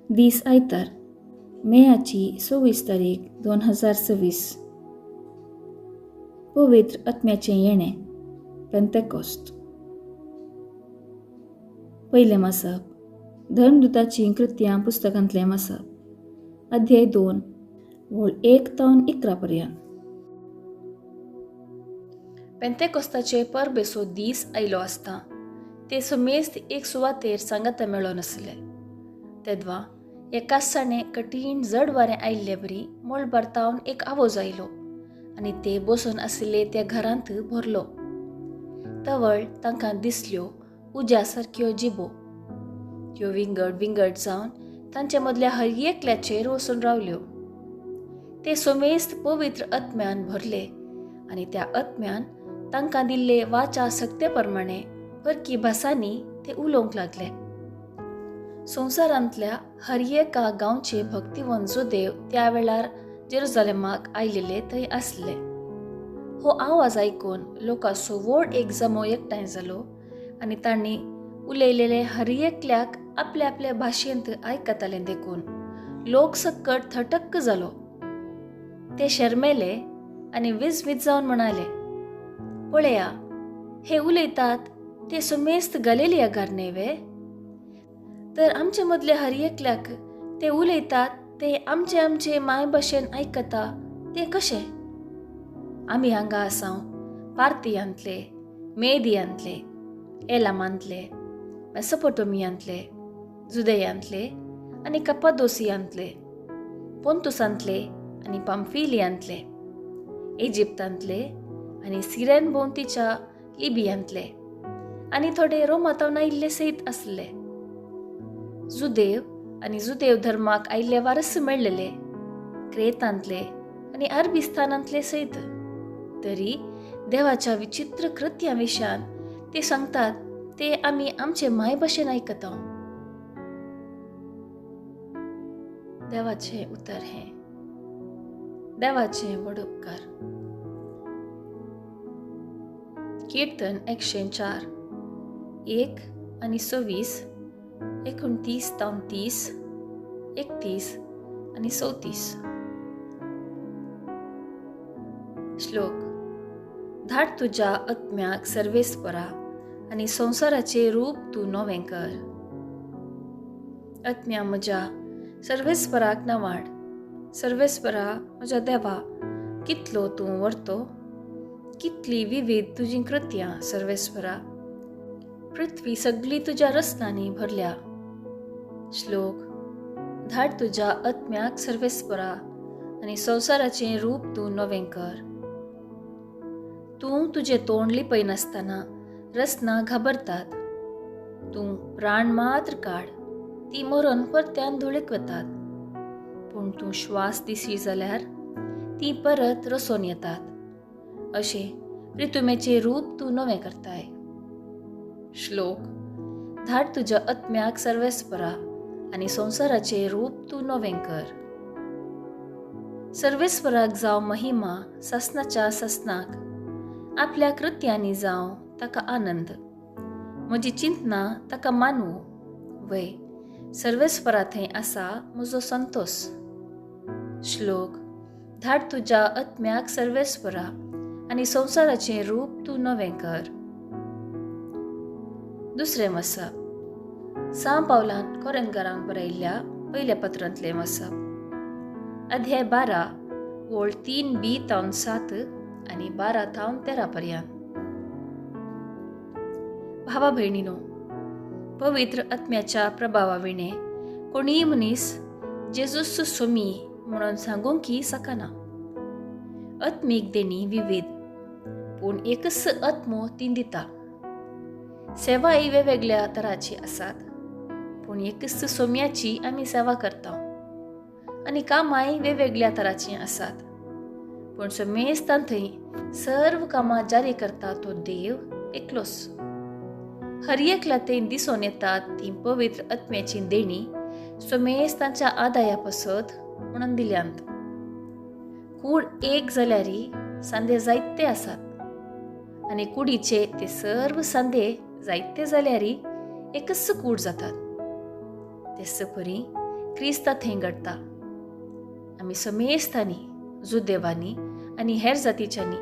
दीस आयतार मेयाची 26 तारीख 2026. पवित्र आत्म्याचें येणें पेंतेकोस्त. पयलें मासप धर्मदुताची कृत्यां पुस्तकांतलें मासप अध्याय 2 वळ 1-11 पर्यंत. पेंतेकोस्ताचे परबेसो दीस आयलो आसता ते समेस्त एक सुवातेर सांगाता मेळ्ळो नासले. तेदवा एकाच साणें कठीण जड वारें आयिल्ले बरी मळबारतावन एक आवाज आयलो आनी ते बसून आशिल्ले त्या घरांत भरलो. तवळ तांकां दिसल्यो उज्या सारक्यो जिबो. त्यो विंगड विंगड जावन तांचे मदल्या हर एकल्याचेर वचून रावल्यो. ते समेस्त पवित्र आत्म्यान भरले आनी त्या आत्म्यान तांकां दिल्ले वाचा सक्ते प्रमाणे परकी भासांनी ते उलोवंक लागले. संवसारांतल्या हर एका गांवचे भक्तिवंत जोदेव त्या वेळार जेरुसलेमाक आयिल्ले थंय आसले. हो आवाज आयकून लोकांचो व्हड एक जमो एकठांय जालो आनी तांणी उलयलेले हर एकल्याक आपल्या आपल्या भाशेंत आयकतालें देखून लोक सकट थटक्क जालो. ते शर्मेले आनी विजवीज जावन म्हणाले, पळया, हे उलयतात ते समेस्त गलिलियाकार न्हय? तर आमचे मदले हर एकल्याक ते उलयतात ते आमचे आमचे माय भाशेन आयकता ते कशें? आमी हांगा आसाव पार्थियांतले, मेदियांतले, एलामांतले, मेसोपोटोमियांतले, जुदेयांतले आनी कप्पादोसियांतले, पोंतुसांतले आनी पांफिलियांतले, इजिप्तांतले आनी सिरेन भोंवतीच्या लिबियांतले आनी थोडे रोमातावन आयिल्ले सयत आसले. जुदेव आनी जुदेव धर्माक आयिल्ले वारस मेळ्ळेले, क्रेतांतले आनी अरबिस्तानांतले सयत. तरी देवाच्या विचित्र कृत्यां विशयान ते सांगतात ते आमी आमचे माय भाशेन आयकता. देवाचे उतर हे. देवाचे व्हड उपकार. कीर्तन 104 1 आनी 26, 29, 30, 31 आनी 34. श्लोक. धाड तुज्या आत्म्याक सर्वेस्परा आनी संवसाराचे रूप तूं नवें कर. आत्म्या म्हज्या सर्वेस्पराक नावाड. सर्वेस्परा म्हज्या देवा, कितलो तूं व्हरतो, कितली विविध तुजीं कृत्यां सर्वेस्परा. पृथ्वी सगळी तुज्या रस्त्यांनी भरल्या. श्लोक. धाड तुज्या आत्म्याक सर्वेस्परा आनी संवसाराचें रूप तूं नवें कर. तूं तुजें तोंड लिपयनासतना रस्नां घाबरतात. तूं प्राण मात्र काड, ती मरून परत्यान धुळेक वतात. पूण तूं श्वास दिसी जाल्यार ती परत रसोन येतात. अशें रितुमेचें रूप तूं नवें करताय. श्लोक. धाड तुज्या आत्म्याक सर्वेस्परा आनी संवसाराचें रूप तूं नवें कर. सर्वेस्पराक जावं महिमा ससनाच्या ससनाक, आपल्या कृत्यांनी जावं ताका आनंद. म्हजी चिंतना ताका मानवू. वय, सर्वेस्परा थंय आसा म्हजो संतोष. श्लोक. धाड तुज्या आत्म्याक सर्वेस्परा आनी संवसाराचें रूप तूं नवें कर. दुसरें मासप. सांव पावलान कोरिंथकारांक बरयल्ल्या पयल्या पत्रांतलें मासप अध्याय 12 वळ 3b-7 आनी 12-13 पर्यंत. भावा भयणीनो, पवित्र आत्म्याच्या प्रभावाविणे कोणीय मनीस जेजूस सोमी म्हणून सांगूंकी सकना. आत्मीक देणी विविध, पूण एकच आत्मो ती दिता. सेवाय वेगवेगळ्या तराची आसात, पूण एकच सोम्याची आमी सेवा करता. आनी कामाय वेगवेगळ्या तराची आसात, पूण समेस्तान थंय सर्व कामां जारी करता तो देव एकलोच. हर एकल्या थंय दिसून येतात ती पवित्र आत्म्याची देणी समेस्तांच्या आदाया पसत म्हणून दिल्यांत. कूड एक जाल्यारी सांदे जायते आसात आनी कुडीचे ते सर्व सांदे जायते जाल्यारी एकच कूड जातात. तेच परी क्रिस्ता थंय घडटा. आमी समेस्तांनी, जुदेवांनी आनी हेर जातीच्यांनी,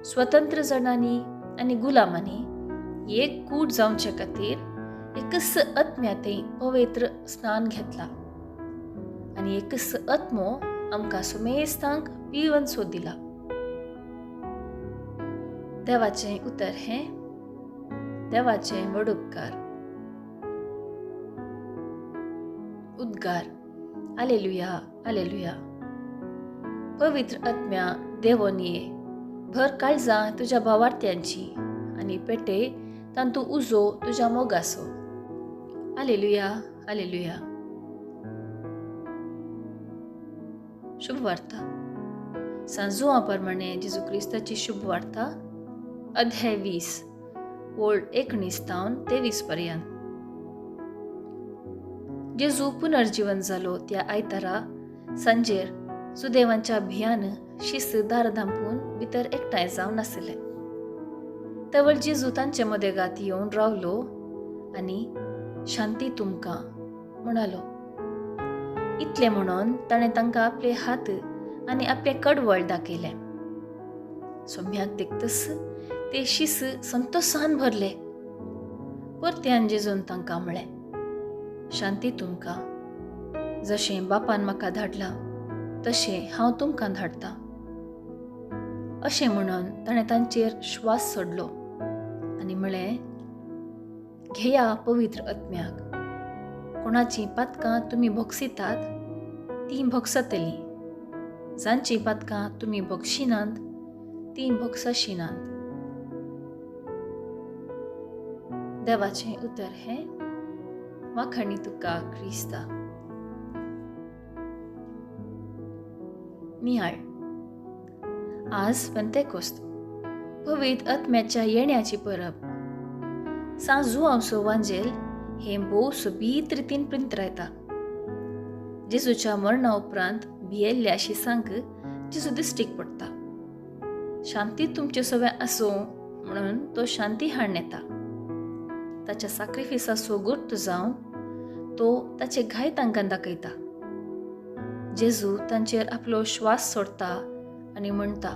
स्वतंत्र जणांनी आनी गुलामांनी एक कूट जावचे खातीर एकच आत्म्या थंय पवित्र स्नान घेतला आनी एकच आत्मो आमकां समेस्तांक पिवनसो दिला. देवाचें उतर हें देवाचें व्हड उपकार. उद्गार. Hallelujah, hallelujah. पवित्र आत्म्या देवोन ये, भर काळजां तुज्या भावार्थ्यांची आनी पेटे तांतू उजो तुज्या मोगाचो. Hallelujah, hallelujah. शुभ वार्ता. सांजुआ प्रमाणे जेजू क्रिस्ताची शुभ वार्ता, अध्याय 20, ओळ 19 तावन 23 पर्यंत. जेजू पुनर्जीवन जालो त्या आयतारा सांजेर सुदैवांच्या भियान शिस्त दार धांपून भितर एकठांय जावन आसले. तवळ जेजू तांचे मदेगात येवन रावलो आनी शांती तुमकां म्हणालो. इतले म्हणून ताणें तांकां आपले हात आनी आपले कडवळ दाखयले. सोम्याक देखतस ते शिस संतोषान भरले. परत्यान जेजून तांकां म्हळें, शांती तुमकां. जशें बापान म्हाका धाडला तशें हांव तुमकां धाडटां. अशें म्हणून ताणें तांचेर श्वास सोडलो आनी म्हळें, घेया पवित्र आत्म्याक. कोणाचीं पातकां तुमी भोगसितात तीं भोगसतलीं. जांचीं पातकां तुमी भोगशिनात तीं भोगसशिनात. देवाचें उतर हें वाखणी तुका क्रिस्ता. नियाळ. आज पेंतेकोस्त, पवित्र आत्म्याच्या येण्याची परब. सांजुआवचो वांजेल हें भोव सोबीत रितीन प्रिंतरायता. जेजूच्या मरणा उपरांत भियेल्ल्या शिसांक जेजू दिश्टीक पडटा. शांती तुमचे सवे आसूं म्हणून तो शांती हाडून येता. ताच्या सॅक्रिफिसाचो गुर्त जावन तो ताचे घाय तांकां दाखयता. जेजू तांचेर आपलो श्वास सोडटा आनी म्हणटा,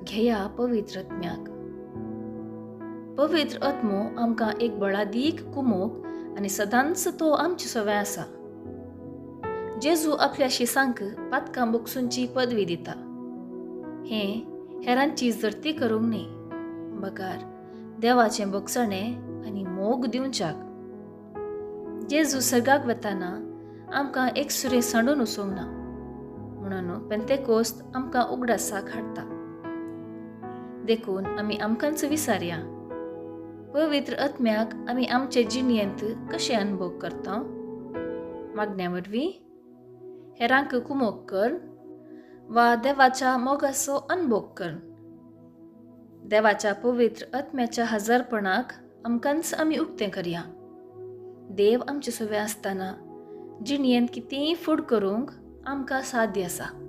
घेया पवित्र आत्म्याक. पवित्र आत्मो आमकां एक बळादीक कुमोक आनी सदांच तो आमचे सवे आसा. जेजू आपल्या शिसांक पातकां भोगसूंची पदवी दिता. हें हेरांची जर्ती करूंक न्ही, बकार देवाचें भोगसणें आनी मोग दिवच्याक. जेजू सर्गाक वताना आमकां एक सुरे सांडून वचोंक ना, म्हणून पेंतेकोस्त आमकां उगडासाक हाडटा. देखून आमी आमकांच विचारया, पवित्र आत्म्याक आमी आमचे जिणेंत कशें अनुभव करता. मागण्या वरवीं, हेरांक कुमोक कर वा देवाच्या मोगाचो अनुभव कर. देवाच्या पवित्र आत्म्याच्या हजरपणाक आमकांच आमी उक्तें करया. देव आमचे सवे आसतना जिणेंत कितेंय फूड करूंक आमकां साध्य आसा.